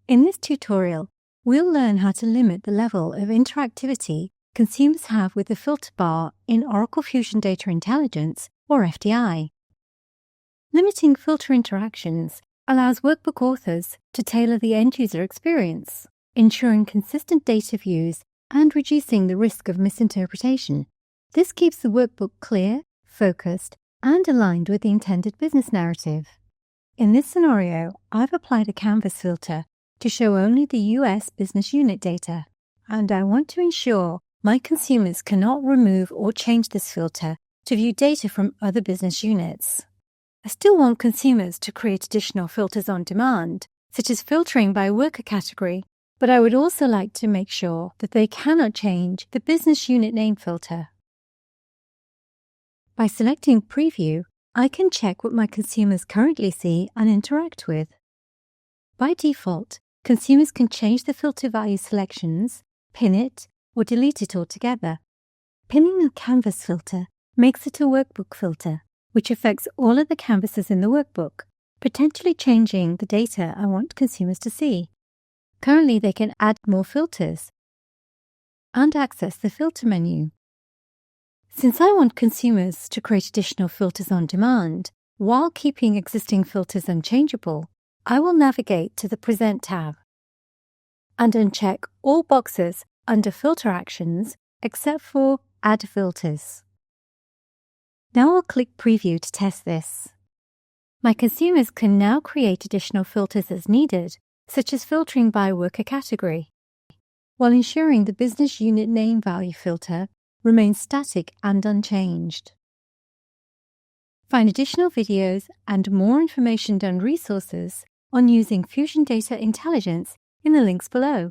In this tutorial, we'll learn how to limit the level of interactivity consumers have with the filter bar in Oracle Fusion Data Intelligence, or FDI. Limiting filter interactions allows workbook authors to tailor the end-user experience, ensuring consistent data views and reducing the risk of misinterpretation. This keeps the workbook clear, focused, and aligned with the intended business narrative. In this scenario, I've applied a canvas filter to show only the US business unit data, and I want to ensure my consumers cannot remove or change this filter to view data from other business units. I still want consumers to create additional filters on demand, such as filtering by worker category, but I would also like to make sure that they cannot change the business unit name filter. By selecting Preview, I can check what my consumers currently see and interact with. By default, consumers can change the filter value selections, pin it, or delete it altogether. Pinning a canvas filter makes it a workbook filter, which affects all of the canvases in the workbook, potentially changing the data I want consumers to see. Currently, they can add more filters and access the filter menu. Since I want consumers to create additional filters on demand while keeping existing filters unchangeable, I will navigate to the Present tab and uncheck all boxes under Filter Actions except for Add Filters. Now I'll click Preview to test this. My consumers can now create additional filters as needed, such as filtering by worker category, while ensuring the business unit name value filter remains static and unchanged. Find additional videos and more information and resources on using Fusion Data Intelligence in the links below.